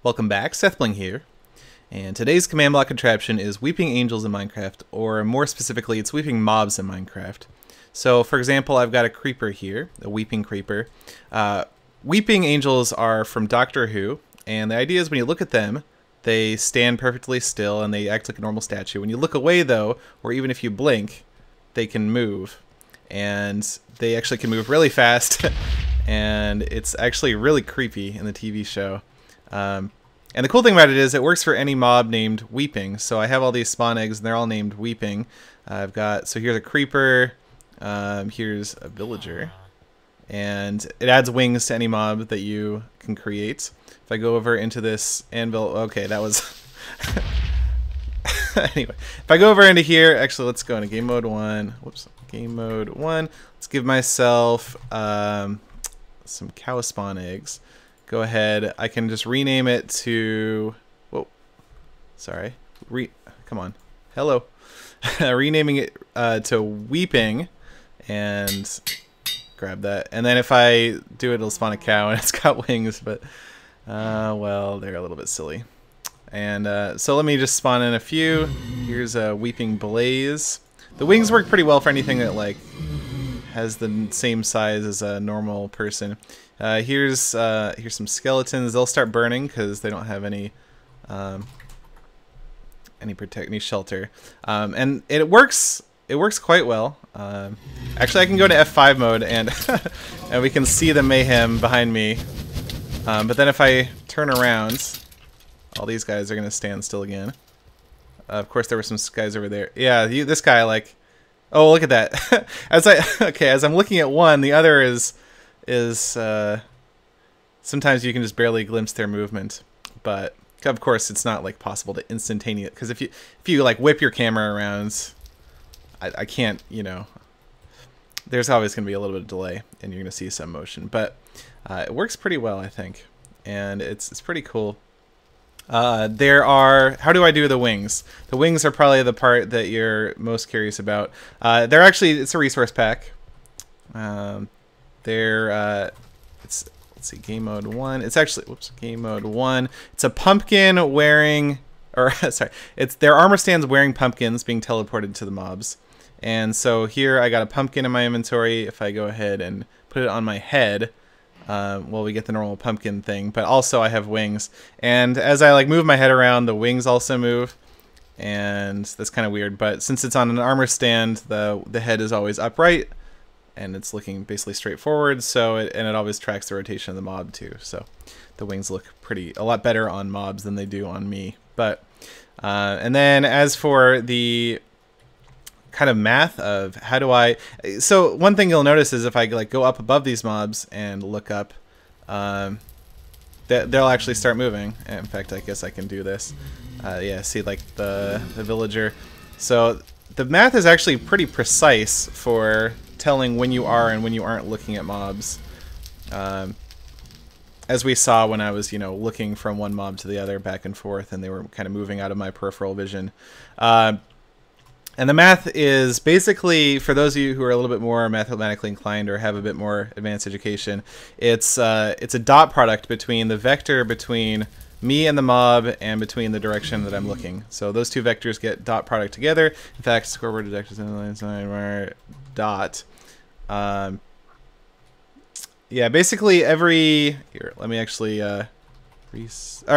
Welcome back, SethBling here, and today's command block contraption is weeping angels in Minecraft, or more specifically, it's weeping mobs in Minecraft. So, for example, I've got a creeper here, a weeping creeper. Weeping angels are from Doctor Who, and the idea is when you look at them, they stand perfectly still and they act like a normal statue. When you look away, though, or even if you blink, they can move, and they actually can move really fast, and it's actually really creepy in the TV show. And the cool thing about it is it works for any mob named Weeping. So I have all these spawn eggs and they're all named Weeping. So here's a creeper, here's a villager, and it adds wings to any mob that you can create. If I go over into this anvil, okay, that was... Anyway, if I go over into here, actually let's go into game mode 1. Whoops, game mode 1. Let's give myself some cow spawn eggs. Go ahead, I can just rename it to, whoa, sorry, come on, hello. Renaming it to Weeping, and grab that. And then if I do it, it'll spawn a cow, and it's got wings, but, well, they're a little bit silly. And so let me just spawn in a few. Here's a Weeping Blaze. The wings work pretty well for anything that, like, has the same size as a normal person. Here's some skeletons. They'll start burning because they don't have any shelter. And it works quite well. Actually, I can go to F5 mode and and we can see the mayhem behind me. But then if I turn around, all these guys are gonna stand still again. Of course, there were some guys over there. Yeah, this guy, like, oh, look at that. As I'm looking at one, the other is sometimes you can just barely glimpse their movement, but of course it's not like possible to instantaneous, because if you like whip your camera around, I can't, you know, there's always going to be a little bit of delay and you're going to see some motion, but it works pretty well, I think, and it's pretty cool. How do I do the wings? The wings are probably the part that you're most curious about. It's a resource pack. Let's see, game mode 1. It's actually, whoops, game mode 1. It's a pumpkin wearing, or sorry, their armor stands wearing pumpkins being teleported to the mobs. And so here I got a pumpkin in my inventory. If I go ahead and put it on my head, well, we get the normal pumpkin thing, but also I have wings. And as I like move my head around, the wings also move. And that's kind of weird, but since it's on an armor stand, the head is always upright, and it's looking basically straight forward, so it always tracks the rotation of the mob too. So the wings look a lot better on mobs than they do on me. But and then as for the kind of math of how do so one thing you'll notice is if I like go up above these mobs and look up, they'll actually start moving. In fact, I guess I can do this. Yeah, see, like the villager. So the math is actually pretty precise for telling when you are and when you aren't looking at mobs, as we saw when I was, you know, looking from one mob to the other back and forth, and they were kind of moving out of my peripheral vision. And the math is basically, for those of you who are a little bit more mathematically inclined or have a bit more advanced education, it's a dot product between the vector between me and the mob and between the direction that I'm looking. So those two vectors get dot product together. In fact, scoreboard detectors in the line sign where dot. Yeah, basically here, let me actually so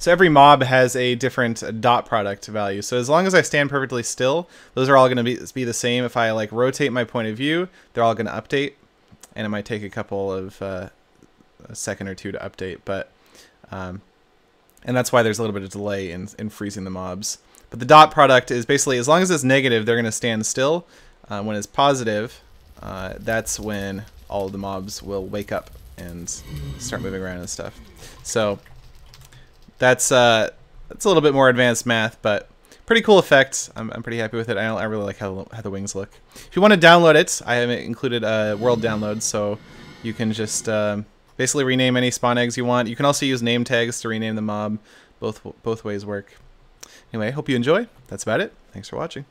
every mob has a different dot product value. So as long as I stand perfectly still, those are all going to be the same. If I like rotate my point of view, they're all going to update, and it might take a couple of a second or two to update, but and that's why there's a little bit of delay in freezing the mobs. But the dot product is basically, as long as it's negative, they're going to stand still. When it's positive, that's when all of the mobs will wake up and start moving around and stuff. So that's a little bit more advanced math, but pretty cool effect. I'm pretty happy with it. I really like how the wings look. If you want to download it, I have included a world download, so you can just basically rename any spawn eggs you want. You can also use name tags to rename the mob. Both ways work. Anyway, hope you enjoy. That's about it. Thanks for watching.